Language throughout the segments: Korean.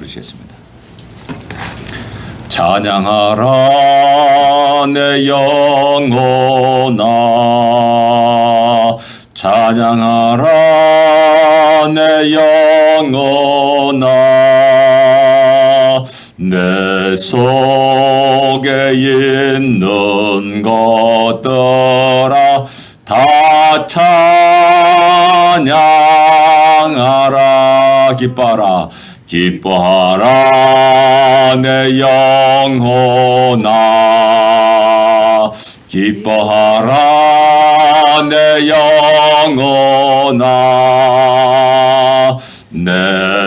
부르시겠습니다. 찬양하라 내 영혼아, 찬양하라 내 영혼아, 내 속에 있는 것들아 다 찬양하라. 기뻐하라, 기뻐하라 내 영혼아, 기뻐하라 내 영혼아, 내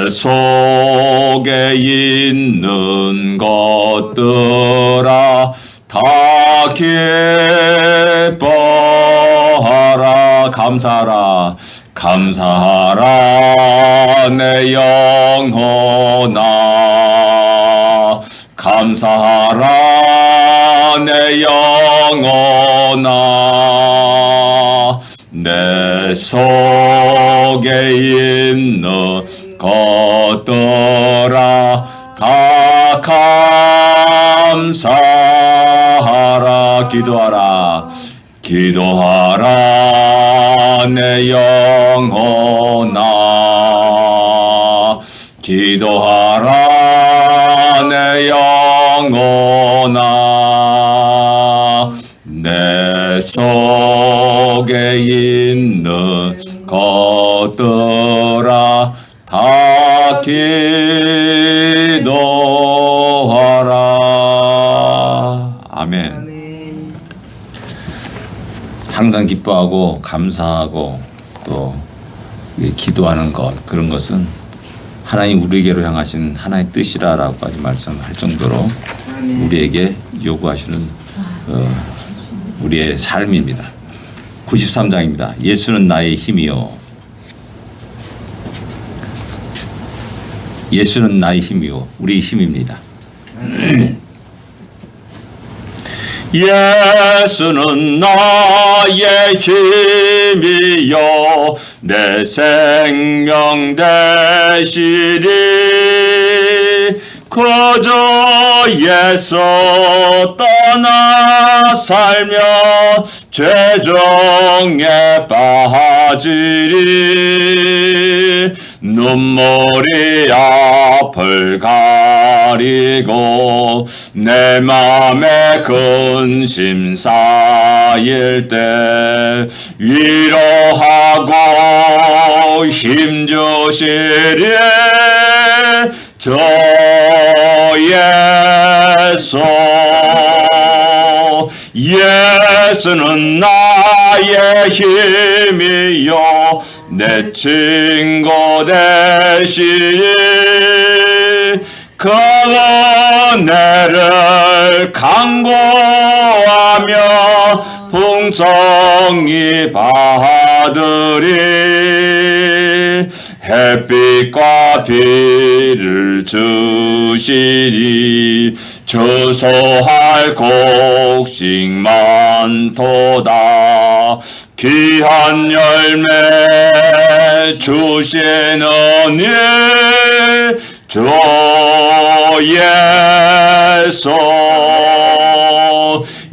속에 있는 것들아 다 기뻐하라. 감사하라, 감사하라 내 영혼아, 감사하라 내 영혼아, 내 속에 있는 것들아 다 감사하라. 기도하라, 기도하라 내 영혼아, 기도하라 내 영혼아, 내 속에 있는 것들아 다 기도하라. 아멘. 항상 기뻐하고 감사하고 또 기도하는 것, 그런 것은 하나님 우리에게로 향하신 하나님의 뜻이라라고까지 말씀할 정도로 우리에게 요구하시는 우리의 삶입니다. 93장입니다. 예수는 나의 힘이요, 예수는 나의 힘이요, 우리의 힘입니다. 예수는 나의 힘이요 내 생명 되시리. 그저 예수 떠나 살면 죄정에 빠지리. 눈물이 앞을 가리고 내 맘에 근심 쌓일 때 위로하고 힘주시리. 저 예수, 예수는 나의 힘이요 내 친구 되시니. 그 은혜를 간구하며 풍성히 받으리. 햇빛과 비를 주시니 주소할 곡식 많도다. 귀한 열매 주시는 주 예수,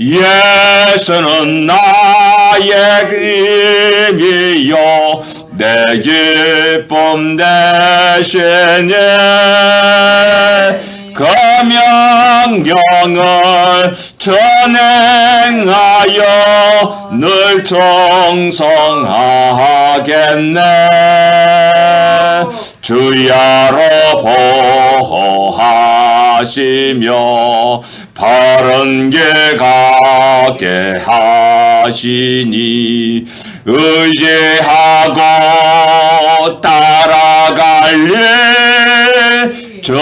예수는 나의 힘이요 내 기쁨 되시니. 그 명령을 전행하여 늘 정성하겠네. 주야로 보호하시며 바른 길 가게 하시니 의지하고 따라갈래. 주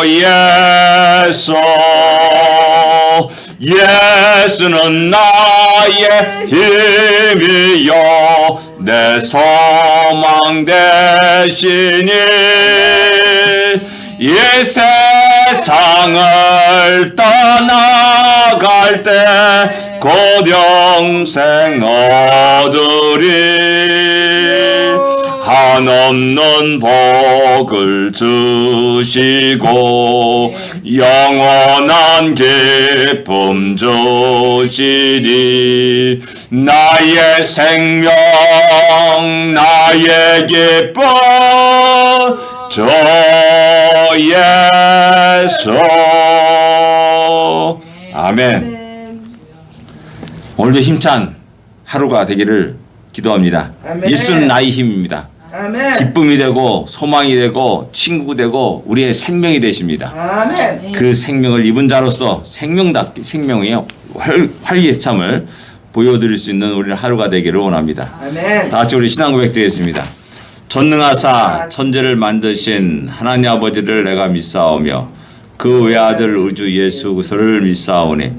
예수, 예수는 나의 힘이요 내 소망 되시니. 이 세상을 떠나갈 때 곧 영생 얻으리. 한없는 복을 주시고 영원한 기쁨 주시니 나의 생명 나의 기쁨 주 예수. 아멘. 오늘도 힘찬 하루가 되기를 기도합니다. 아멘. 예수는 나의 힘입니다. 아멘. 기쁨이 되고 소망이 되고 친구가 되고 우리의 생명이 되십니다. 아멘. 그 생명을 입은 자로서 생명답게 생명의 활기참을 보여드릴 수 있는 우리 하루가 되기를 원합니다. 아멘. 다 같이 우리 신앙 고백 드리겠습니다. 전능하사 천지를 만드신 하나님 아버지를 내가 믿사오며 그 외아들 우주 예수 그리스도를 믿사오니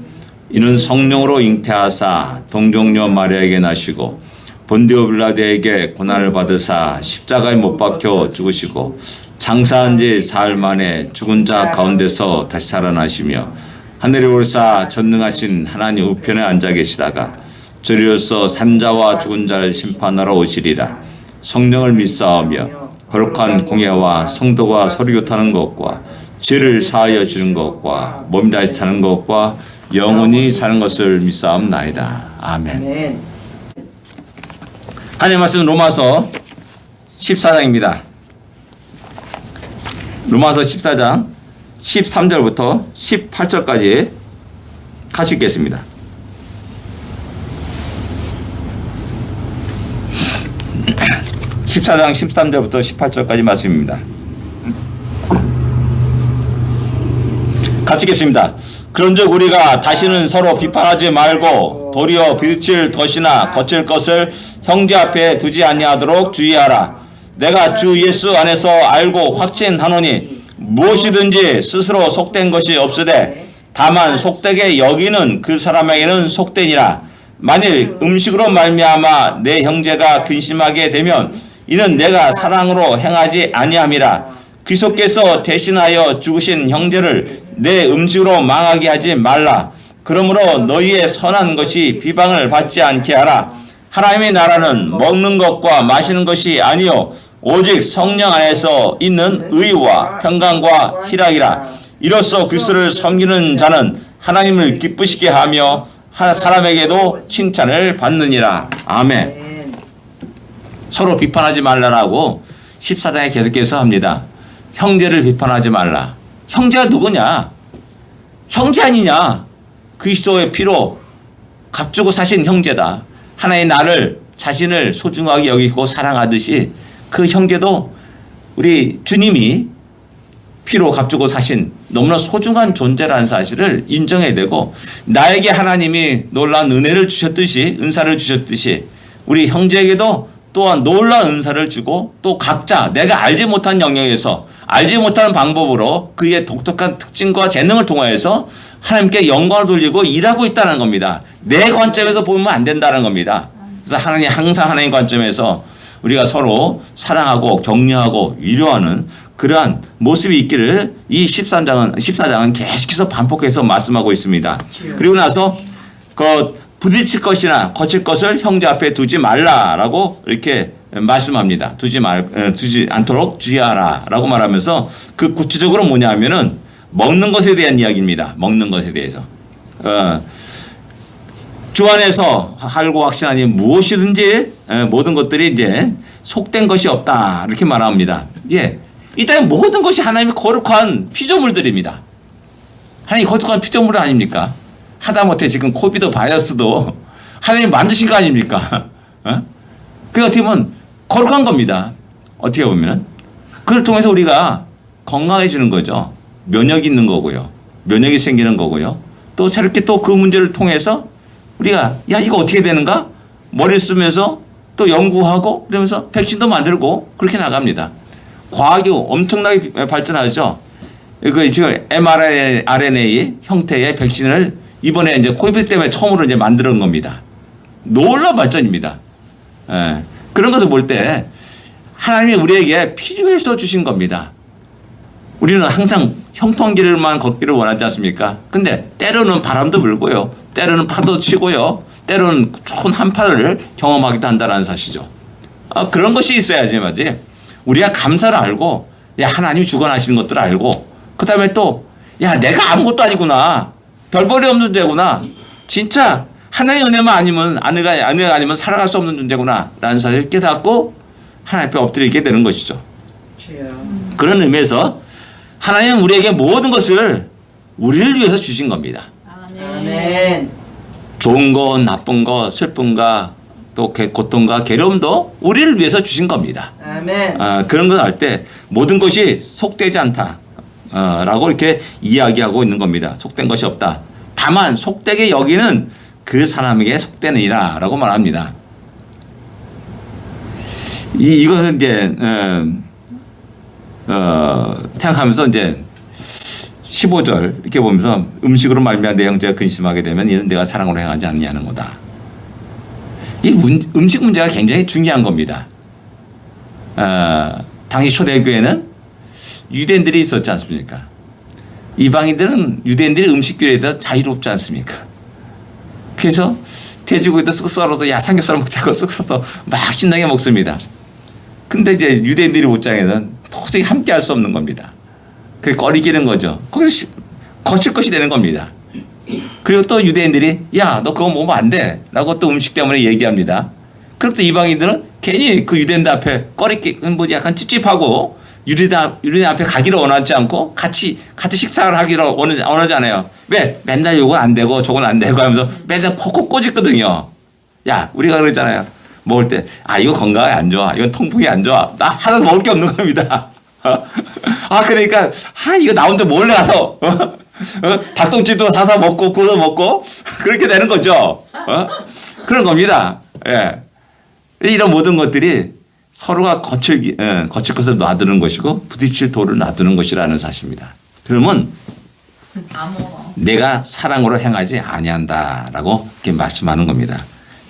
이는 성령으로 잉태하사 동정녀 마리아에게 나시고 본디오 빌라도에게 고난을 받으사 십자가에 못 박혀 죽으시고 장사한 지 사흘 만에 죽은 자 가운데서 다시 살아나시며 하늘에 올사 전능하신 하나님 우편에 앉아 계시다가 저리로서 산자와 죽은 자를 심판하러 오시리라. 성령을 믿사오며 거룩한 공예와 성도가 서로 교타는 것과 죄를 사하여 주는 것과 몸이 다시 사는 것과 영원히 사는 것을 믿사옵나이다. 아멘. 아멘. 하나님의 말씀 로마서 14장입니다. 로마서 14장 13절부터 18절까지 같이 읽겠습니다. (14장) 13절부터 18절까지 말씀입니다. 같이 읽겠습니다. 그런즉 우리가 다시는 서로 비판하지 말고 도리어 빌칠 덫이나 거칠 것을 형제 앞에 두지 아니하도록 주의하라. 내가 주 예수 안에서 알고 확신하노니 무엇이든지 스스로 속된 것이 없으되 다만 속되게 여기는 그 사람에게는 속되니라. 만일 음식으로 말미암아 내 형제가 근심하게 되면 이는 내가 사랑으로 행하지 아니함이라. 그리스도께서 대신하여 죽으신 형제를 내 음식으로 망하게 하지 말라. 그러므로 너희의 선한 것이 비방을 받지 않게 하라. 하나님의 나라는 먹는 것과 마시는 것이 아니요 오직 성령 안에서 있는 의와 평강과 희락이라. 이로써 그리스도를 섬기는 자는 하나님을 기쁘시게 하며 사람에게도 칭찬을 받느니라. 아멘. 서로 비판하지 말라라고 14장에 계속해서 합니다. 형제를 비판하지 말라. 형제가 누구냐? 형제 아니냐? 그리스도의 피로 값주고 사신 형제다. 하나님 나를 자신을 소중하게 여기고 사랑하듯이 그 형제도 우리 주님이 피로 값주고 사신 너무나 소중한 존재라는 사실을 인정해야 되고, 나에게 하나님이 놀라운 은혜를 주셨듯이 은사를 주셨듯이 우리 형제에게도 또한 놀라운 은사를 주고 또 각자 내가 알지 못한 영역에서 알지 못하는 방법으로 그의 독특한 특징과 재능을 통하여서 하나님께 영광을 돌리고 일하고 있다는 겁니다. 내 관점에서 보면 안 된다는 겁니다. 그래서 하나님 항상 하나님 관점에서 우리가 서로 사랑하고 격려하고 위로하는 그러한 모습이 있기를 이 14장은 계속해서 반복해서 말씀하고 있습니다. 그리고 나서 그 부딪힐 것이나 거칠 것을 형제 앞에 두지 말라라고 이렇게 말씀합니다. 두지 않도록 주의하라라고 말하면서 그 구체적으로 뭐냐면은 먹는 것에 대한 이야기입니다. 먹는 것에 대해서 주 안에서 알고 확신하니 무엇이든지 모든 것들이 이제 속된 것이 없다 이렇게 말합니다. 예, 이 땅의 모든 것이 하나님의 거룩한 피조물들입니다. 하나님 거룩한 피조물 아닙니까? 하다못해 지금 코비드 바이러스도 하나님 만드신 거 아닙니까? 그게 어떻게 보면 거룩한 겁니다. 어떻게 보면 그걸 통해서 우리가 건강해지는 거죠. 면역이 있는 거고요. 면역이 생기는 거고요. 또 새롭게 또 그 문제를 통해서 우리가 야 이거 어떻게 되는가? 머리를 쓰면서 또 연구하고 그러면서 백신도 만들고 그렇게 나갑니다. 과학이 엄청나게 발전하죠. 그 지금 mRNA 형태의 백신을 이번에 이제 코비드 때문에 처음으로 이제 만드는 겁니다. 놀라운 발전입니다. 예. 그런 것을 볼 때 하나님이 우리에게 필요해서 주신 겁니다. 우리는 항상 형통길만 걷기를 원하지 않습니까? 근데 때로는 바람도 불고요. 때로는 파도 치고요. 때로는 좋은 한파를 경험하기도 한다는 사실이죠. 그런 것이 있어야지, 맞지? 우리가 감사를 알고 야 하나님이 주관하시는 것들을 알고 그다음에 또 야 내가 아무것도 아니구나. 별볼이 없는 존재구나. 진짜 하나님의 은혜만 아니면 은혜가 아니면 살아갈 수 없는 존재구나 라는 사실을 깨닫고 하나님 앞에 엎드리게 되는 것이죠. 그런 의미에서 하나님은 우리에게 모든 것을 우리를 위해서 주신 겁니다. 아멘. 좋은 거, 나쁜 거, 슬픔과 또 고통과 괴로움도 우리를 위해서 주신 겁니다. 아멘. 그런 걸 할 때 모든 것이 속되지 않다. 라고 이렇게 이야기하고 있는 겁니다. 속된 것이 없다. 다만 속되게 여기는 그 사람에게 속되느니라 라고 말합니다. 이것은 이제 생각하면서 이제 15절 이렇게 보면서 음식으로 말미암아 내 형제가 근심하게 되면 이는 내가 사랑으로 행하지 않느냐는 거다. 이 음식 문제가 굉장히 중요한 겁니다. 당시 초대교회는 유대인들이 있었지 않습니까? 이방인들은 유대인들이 음식교회에 대해서 자유롭지 않습니까? 그래서 돼지고기도 쓱 썰어서 야 삼겹살 먹자고 쓱 썰어서 막 신나게 먹습니다. 근데 이제 유대인들이 옷장에는 도저히 함께 할 수 없는 겁니다. 그게 꺼리기는 거죠. 거기서 거칠 것이 되는 겁니다. 그리고 또 유대인들이 야 너 그거 먹으면 안 돼 라고 또 음식 때문에 얘기합니다. 그럼 또 이방인들은 괜히 그 유대인들 앞에 꺼리기 뭐지 약간 찝찝하고 유대인 앞에 가기를 원하지 않고 같이 식사를 하기를 원하잖아요. 왜? 맨날 요건 안 되고 저건 안 되고 하면서 맨날 콕콕 꼬집거든요. 야 우리가 그러잖아요. 먹을 때 이거 건강에 안 좋아. 이건 통풍이 안 좋아. 나 하나도 먹을 게 없는 겁니다. 그러니까 이거 나 혼자 몰래 가서 닭똥집도 사서 먹고 구워 먹고 그렇게 되는 거죠. 그런 겁니다. 예. 이런 모든 것들이 서로가 거칠 것을 놔두는 것이고 부딪힐 돌을 놔두는 것이라는 사실입니다. 그러면 내가 사랑으로 행하지 아니한다라고 이렇게 말씀하는 겁니다.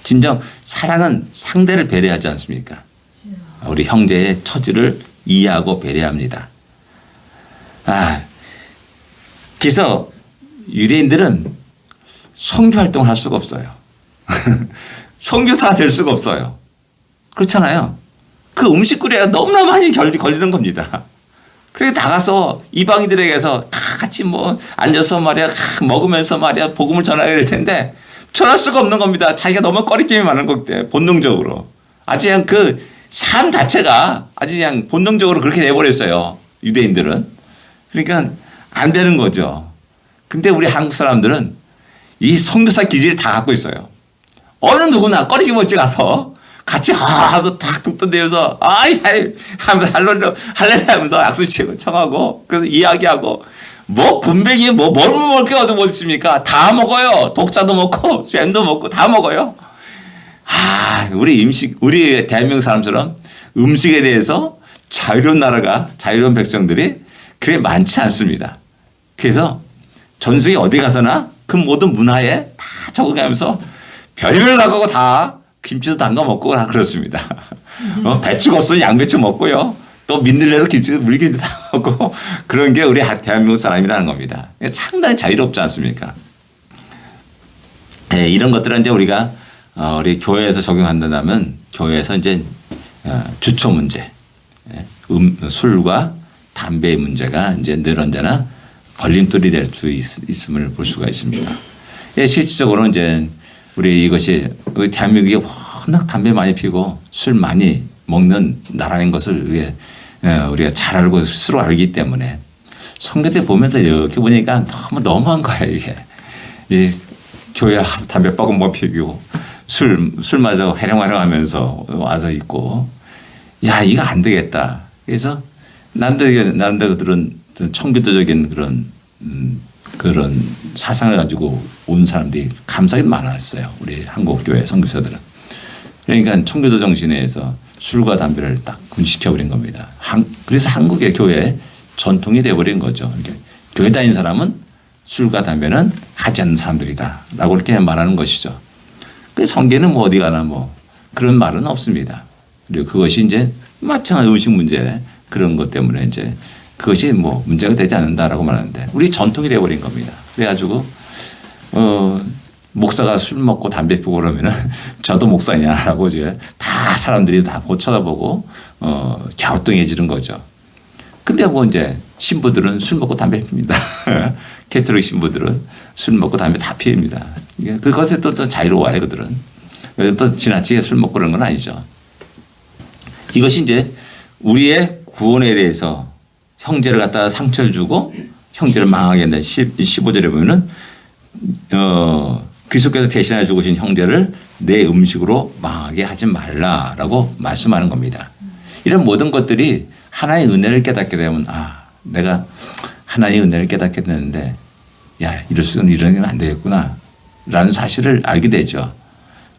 진정 사랑은 상대를 배려하지 않습니까? 우리 형제의 처지를 이해하고 배려합니다. 그래서 유대인들은 선교 활동을 할 수가 없어요. 선교사가 될 수가 없어요. 그렇잖아요. 그 음식거리가 너무나 많이 걸리는 겁니다. 그래서 나가서 이방인들에게서 같이 앉아서 말이야 먹으면서 말이야 복음을 전하게 될 텐데 전할 수가 없는 겁니다. 자기가 너무 꺼리낌이 많은 거기 때문에 본능적으로 아주 그냥 그 삶 자체가 아주 그냥 본능적으로 그렇게 돼버렸어요. 유대인들은. 그러니까 안 되는 거죠. 근데 우리 한국 사람들은 이 선교사 기질을 다 갖고 있어요. 어느 누구나 꺼리기 못지 가서 같이 하고 탁 뚝뚝대면서 하면서 할렐루야 하면서 약속 청하고 그래서 이야기하고 군뱅이 뭘 먹을 게 어디 못 있습니까? 다 먹어요. 독자도 먹고 뱀도 먹고 다 먹어요. 우리 대한민국 사람처럼 음식에 대해서 자유로운 나라가 자유로운 백성들이 그렇게 많지 않습니다. 그래서 전 세계 어디 가서나 그 모든 문화에 다 적응하면서 별별 갖고 다 김치도 담가 먹고 다 그렇습니다. 배추가 없으면 양배추 먹고요. 또 민들레도 김치도 물김치 다 먹고 그런 게 우리 대한민국 사람이라는 겁니다. 상당히 자유롭지 않습니까? 이런 것들은 이제 우리가 우리 교회에서 적용한다면 교회에서 이제 주초 문제, 술과 담배의 문제가 이제 늘 언제나 걸림돌이 될 수 있음을 볼 수가 있습니다. 실질적으로 이제 이것이 대한민국이 워낙 담배 많이 피고 술 많이 먹는 나라인 것을 우리가 잘 알고 스스로 알기 때문에 선교 때 보면서 이렇게 보니까 너무한 거예요 이게. 교회 담배 뻐금뻐 피우고 술 마저 해령해령하면서 와서 있고 이거 안 되겠다. 그래서 나름대로 그런 청교도적인 그런 사상을 가지고 온 사람들이 감사하게 많았어요. 우리 한국 교회 선교사들은. 그러니까 청교도 정신에 의해서 술과 담배를 딱 군시켜버린 겁니다. 그래서 한국의 교회 전통이 돼버린 거죠. 이렇게 교회 다니는 사람은 술과 담배는 하지 않는 사람들이다 라고 이렇게 말하는 것이죠. 그래서 성경에는 어디 가나 그런 말은 없습니다. 그리고 그것이 이제 마찬가지 음식 문제 그런 것 때문에 이제 그것이 문제가 되지 않는다라고 말하는데 우리 전통이 돼버린 겁니다. 그래가지고 목사가 술 먹고 담배 피우고 그러면은 저도 목사냐라고 이제 다 사람들이 다 쳐다보고 갸우뚱해지는 거죠. 근데 뭐 이제 신부들은 술 먹고 담배 핍니다. 캐톨릭 신부들은 술 먹고 담배 다 피웁니다. 그것에 또 자유로워요, 그들은. 또 지나치게 술 먹고 그런 건 아니죠. 이것이 이제 우리의 구원에 대해서 형제를 갖다가 상처를 주고 형제를 망하게 한다. 15절에 보면은 그리스도께서 대신하여 죽으신 형제를 내 음식으로 망하게 하지 말라라고 말씀하는 겁니다. 이런 모든 것들이 하나의 은혜를 깨닫게 되면 내가 하나님의 은혜를 깨닫게 되는데 이럴 수는 이러면 안 되겠구나 라는 사실을 알게 되죠.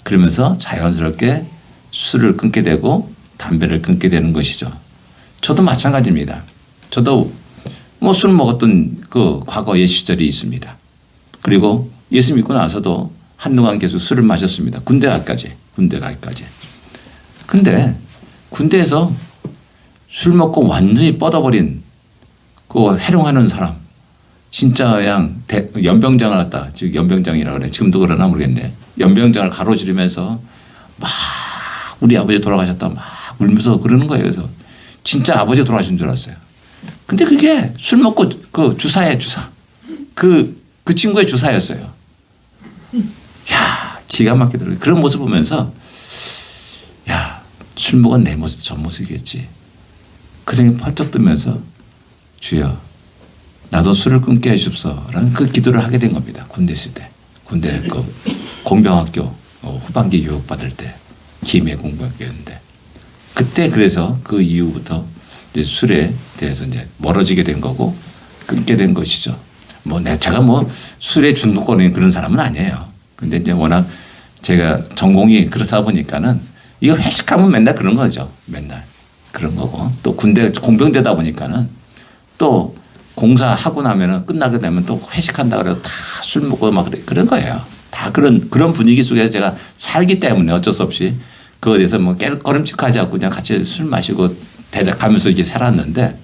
그러면서 자연스럽게 술을 끊게 되고 담배를 끊게 되는 것이죠. 저도 마찬가지입니다. 저도 뭐 술 먹었던 그 과거의 시절이 있습니다. 그리고 예수 믿고 나서도 한동안 계속 술을 마셨습니다. 군대 가기까지. 근데 군대에서 술 먹고 완전히 뻗어버린 그 해롱하는 사람, 진짜 그냥 연병장을 갖다, 즉 연병장이라고 그래. 지금도 그러나 모르겠네. 연병장을 가로지르면서 막 우리 아버지 돌아가셨다 막 울면서 그러는 거예요. 그래서 진짜 아버지 돌아가신 줄 알았어요. 근데 그게 술 먹고 그 주사예요, 주사. 그 친구의 주사였어요. 기가 막히더라고요. 그런 모습 보면서 술 먹은 내 모습도 저 모습이겠지. 그 생각이 펄쩍 뜨면서 주여 나도 술을 끊게 해주십소라는 그 기도를 하게 된 겁니다. 군대 있을 때. 군대 그 공병학교 후반기 교육 받을 때 김해 공병학교였는데 그때 그래서 그 이후부터 이제 술에 대해서 이제 멀어지게 된 거고 끊게 된 것이죠. 제가 술에 중독거리는 그런 사람은 아니에요. 근데 이제 워낙 제가 전공이 그렇다 보니까는 이거 회식하면 맨날 그런 거죠. 맨날 그런 거고 또 군대 공병되다 보니까는 또 공사하고 나면은 끝나게 되면 또 회식한다 그래서 다 술 먹고 막 그런 거예요. 다 그런 분위기 속에서 제가 살기 때문에 어쩔 수 없이 그거에 대해서 꺼림칙하지 않고 그냥 같이 술 마시고 대작하면서 이렇게 살았는데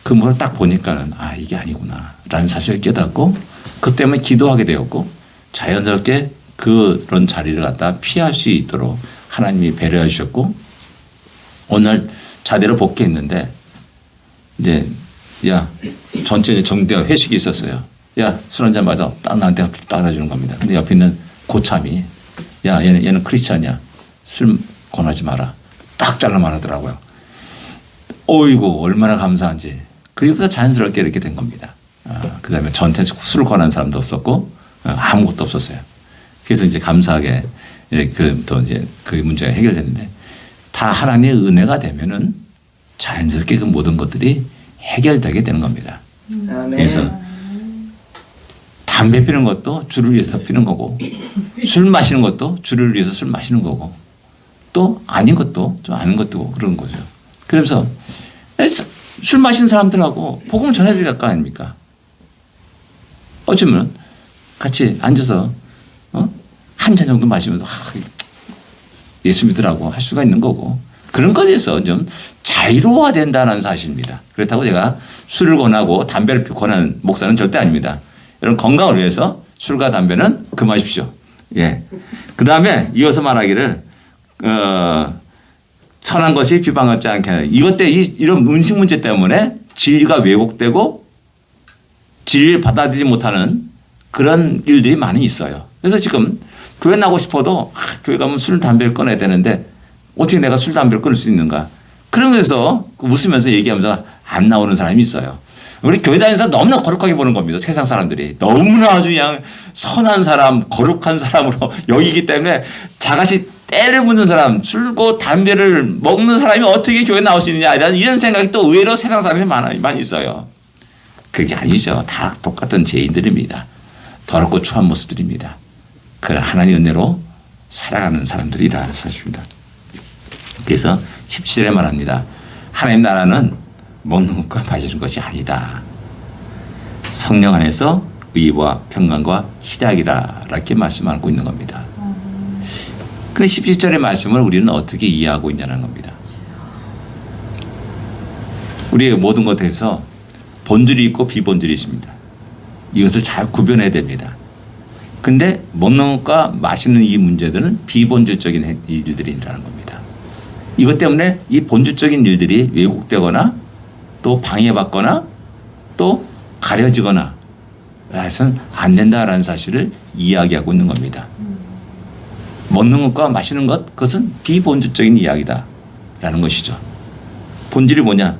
그 모습을 딱 보니까는 이게 아니구나라는 사실을 깨닫고 그 때문에 기도하게 되었고 자연스럽게 그런 자리를 갖다 피할 수 있도록 하나님이 배려해 주셨고 오늘 자대로 복귀했는데 이제 전체 정대가 회식이 있었어요. 술 한잔 마자 딱 나한테 따라주는 겁니다. 근데 옆에 있는 고참이 얘는 크리스찬이야. 술 권하지 마라. 딱 잘라 말하더라고요. 어이구 얼마나 감사한지. 그게보다 자연스럽게 이렇게 된 겁니다. 그다음에 저한테 술을 권하는 사람도 없었고 아무것도 없었어요. 그래서 이제 감사하게 또 이제 그 문제가 해결됐는데 다 하나님의 은혜가 되면은 자연스럽게 그 모든 것들이 해결되게 되는 겁니다. 그래서 담배 피는 것도 주를 위해서 피는 거고 술 마시는 것도 주를 위해서 술 마시는 거고 또 아닌 것도 좀 아닌 것도 그런 거죠. 그래서 술 마시는 사람들하고 복음을 전해드려야 할 거 아닙니까? 어쩌면 같이 앉아서 한 잔 정도 마시면서 예수 믿으라고 할 수가 있는 거고 그런 것에 대해서 좀 자유로워야 된다는 사실입니다. 그렇다고 제가 술을 권하고 담배를 권하는 목사는 절대 아닙니다. 여러분 건강을 위해서 술과 담배는 금하십시오. 그 다음에 이어서 말하기를 선한 것이 비방받지 않게 하라. 이런 음식 문제 때문에 진리가 왜곡되고 진리를 받아들이지 못하는 그런 일들이 많이 있어요. 그래서 지금 교회 나고 싶어도 교회 가면 술, 담배를 꺼내야 되는데 어떻게 내가 술, 담배를 끊을 수 있는가. 그러면서 웃으면서 얘기하면서 안 나오는 사람이 있어요. 우리 교회 다니는 사람 너무나 거룩하게 보는 겁니다. 세상 사람들이. 너무나 아주 그냥 선한 사람, 거룩한 사람으로 여기기 때문에 자같이 때를 묻는 사람, 술고 담배를 먹는 사람이 어떻게 교회 나올 수 있느냐 이런 생각이 또 의외로 세상 사람이 많이 있어요. 그게 아니죠. 다 똑같은 죄인들입니다. 더럽고 추한 모습들입니다. 그 하나님 은혜로 살아가는 사람들이라는 사실입니다. 그래서 17절에 말합니다. 하나님 나라는 먹는 것과 마시는 것이 아니다. 성령 안에서 의와 평강과 희락이라 이렇게 말씀하고 있는 겁니다. 그런데 17절의 말씀을 우리는 어떻게 이해하고 있냐는 겁니다. 우리의 모든 것에서 본질이 있고 비본질이 있습니다. 이것을 잘 구별해야 됩니다. 근데 먹는 것과 마시는 이 문제들은 비본질적인 일들이라는 겁니다. 이것 때문에 이 본질적인 일들이 왜곡되거나 또 방해받거나 또 가려지거나 해서는 안 된다라는 사실을 이야기하고 있는 겁니다. 먹는 것과 마시는 것, 그것은 비본질적인 이야기다라는 것이죠. 본질이 뭐냐?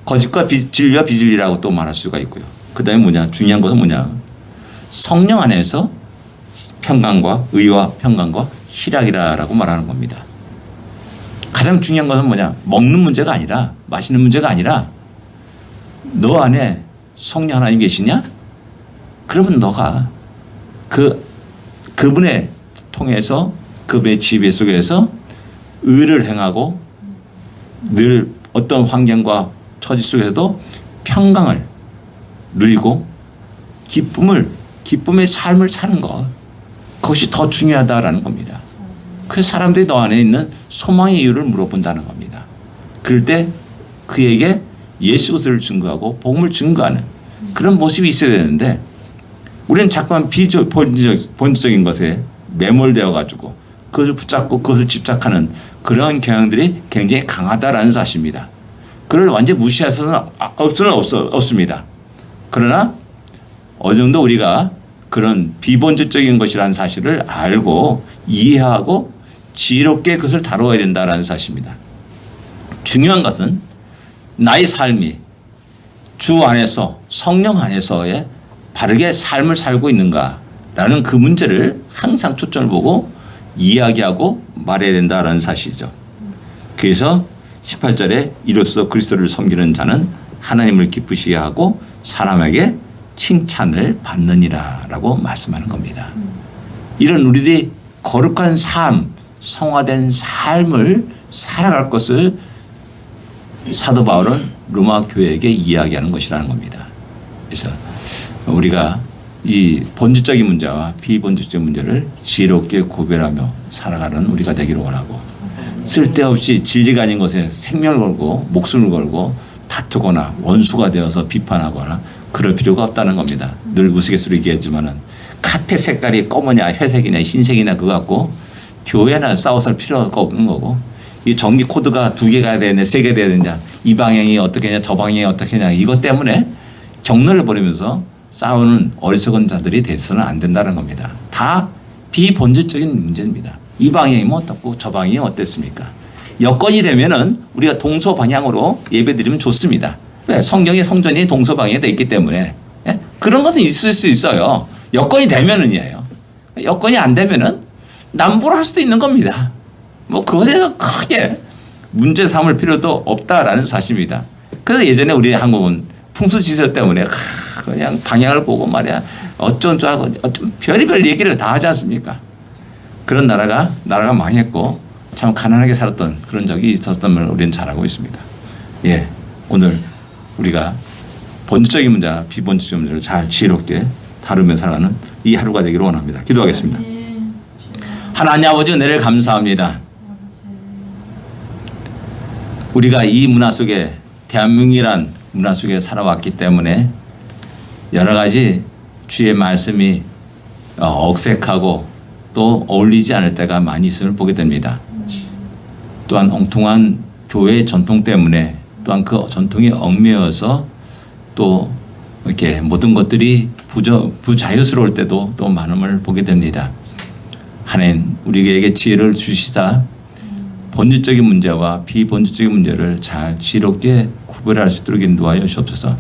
거짓과 진리와 비진리라고 또 말할 수가 있고요. 그 다음에 뭐냐? 중요한 것은 뭐냐? 성령 안에서 평강과 의와 평강과 희락이라고 말하는 겁니다. 가장 중요한 것은 뭐냐? 먹는 문제가 아니라 마시는 문제가 아니라 너 안에 성령 하나님 계시냐? 그러면 너가 그분의 통해서 그분의 지배 속에서 의를 행하고 늘 어떤 환경과 처지 속에서도 평강을 누리고 기쁨의 삶을 사는 것, 그것이 더 중요하다라는 겁니다. 그 사람들이 너 안에 있는 소망의 이유를 물어본다는 겁니다. 그럴 때 그에게 예수 그리스도를 증거하고 복음을 증거하는 그런 모습이 있어야 되는데 우리는 자꾸만 본질적인 것에 매몰되어 가지고 그것을 붙잡고 그것을 집착하는 그런 경향들이 굉장히 강하다라는 사실입니다. 그걸 완전히 무시할 수는 없습니다. 그러나 어느 정도 우리가 그런 비본질적인 것이라는 사실을 알고 이해하고 지혜롭게 그것을 다루어야 된다는 사실입니다. 중요한 것은 나의 삶이 주 안에서 성령 안에서의 바르게 삶을 살고 있는가라는 그 문제를 항상 초점을 보고 이야기하고 말해야 된다는 사실이죠. 그래서 18절에 이로써 그리스도를 섬기는 자는 하나님을 기쁘시게 하고 사람에게 칭찬을 받느니라라고 말씀하는 겁니다. 이런 우리들이 거룩한 삶, 성화된 삶을 살아갈 것을 사도 바울은 로마 교회에게 이야기하는 것이라는 겁니다. 그래서 우리가 이 본질적인 문제와 비본질적인 문제를 지혜롭게 구별하며 살아가는 우리가 되기를 원하고 쓸데없이 진리가 아닌 것에 생명을 걸고 목숨을 걸고 다투거나 원수가 되어서 비판하거나 그럴 필요가 없다는 겁니다. 늘 우스갯소리 얘기했지만은 카페 색깔이 검으냐 회색이냐 흰색이냐 그거 갖고 교회나 싸워서 할 필요가 없는 거고 이 전기 코드가 2개 가야 되느냐 3개 돼야 되느냐 이 방향이 어떻게 하냐 저 방향이 어떻게 하냐 이것 때문에 경로를 벌이면서 싸우는 어리석은 자들이 돼서는 안 된다는 겁니다. 다 비본질적인 문제입니다. 이 방향이면 어떻고 저 방향이 어땠습니까? 여건이 되면은 우리가 동서 방향으로 예배드리면 좋습니다. 왜? 성경의 성전이 동서 방향에 돼 있기 때문에 예? 그런 것은 있을 수 있어요. 여건이 되면은이에요. 여건이 안 되면은 남부로 할 수도 있는 겁니다. 뭐 그거에 대해서 크게 문제 삼을 필요도 없다라는 사실입니다. 그래서 예전에 우리 한국은 풍수지수 때문에 그냥 방향을 보고 말이야 어쩌고 별의별 얘기를 다 하지 않습니까? 그런 나라가 망했고 참 가난하게 살았던 그런 적이 있었던 걸 우리는 잘 알고 있습니다. 예, 오늘 우리가 본질적인 문제와 비본질적인 문제를 잘 지혜롭게 다루며 살아가는 이 하루가 되기를 원합니다. 기도하겠습니다. 하나님 아버지 은혜를 감사합니다. 우리가 이 문화 속에 대한민국이란 문화 속에 살아왔기 때문에 여러 가지 주의 말씀이 억색하고 또 어울리지 않을 때가 많이 있음을 보게 됩니다. 또한 엉뚱한 교회의 전통 때문에 또한 그 전통이 얽매여서 또 이렇게 모든 것들이 부자유스러울 때도 또 많음을 보게 됩니다. 하나님 우리에게 지혜를 주시사 본질적인 문제와 비본질적인 문제를 잘 지혜롭게 구별할 수 있도록 인도하여 주옵소서.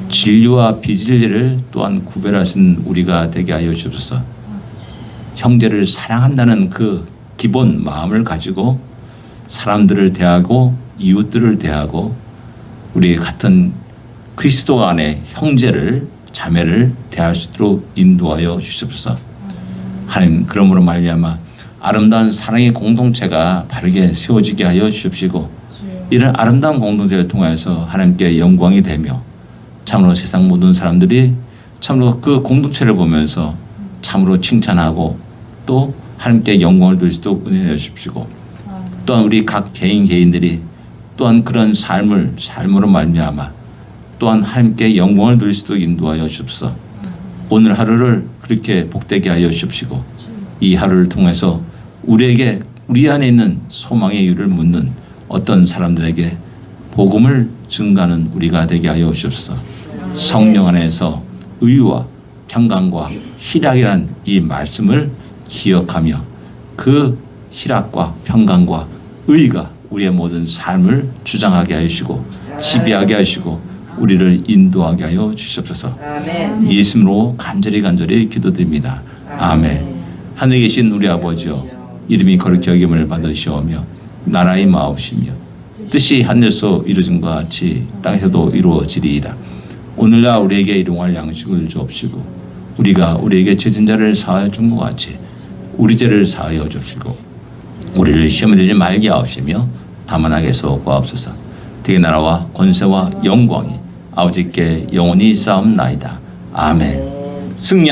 진리와 비진리를 또한 구별하신 우리가 되게 하여 주옵소서. 형제를 사랑한다는 그 기본 마음을 가지고 사람들을 대하고 이웃들을 대하고 우리 같은 그리스도 안에 형제를 자매를 대할 수 있도록 인도하여 주시옵소서. 하나님 그러므로 말미암아 아름다운 사랑의 공동체가 바르게 세워지게 하여 주십시고 이런 아름다운 공동체를 통하여서 하나님께 영광이 되며 참으로 세상 모든 사람들이 참으로 그 공동체를 보면서 참으로 칭찬하고 또 하나님께 영광을 돌릴 수 있도록 은혜해 주십시고 또한 우리 각 개인들이 또한 그런 삶으로 말미암아 또한 하나님께 영광을 돌릴 수 있도록 인도하여 주옵소서. 오늘 하루를 그렇게 복되게 하여 주십시고 이 하루를 통해서 우리에게 우리 안에 있는 소망의 이유를 묻는 어떤 사람들에게 복음을 증가하는 우리가 되게 하여 주옵소서. 성령 안에서 의와 평강과 희락이란 이 말씀을 기억하며 그 희락과 평강과 의가 우리의 모든 삶을 주장하게 하시고 지배하게 하시고 우리를 인도하게 하여 주시옵소서. 아멘. 예수님으로 간절히 기도드립니다. 아멘. 하늘에 계신 우리 아버지여, 이름이 거룩히 여김을 받으시오며 나라의 마옵시며 뜻이 하늘에서 이루어진 것 같이 땅에서도 이루어지리이다. 오늘날 우리에게 일용할 양식을 주옵시고 우리가 우리에게 죄진 자를 사하여 준 것 같이 우리 죄를 사하여 주옵시고 우리를 시험에 들지 말게 하옵시며 다만 악에서 구하옵소서. 되게 나라와 권세와 영광이 아버지께 영원히 쌓옵나이다. 아멘. 승리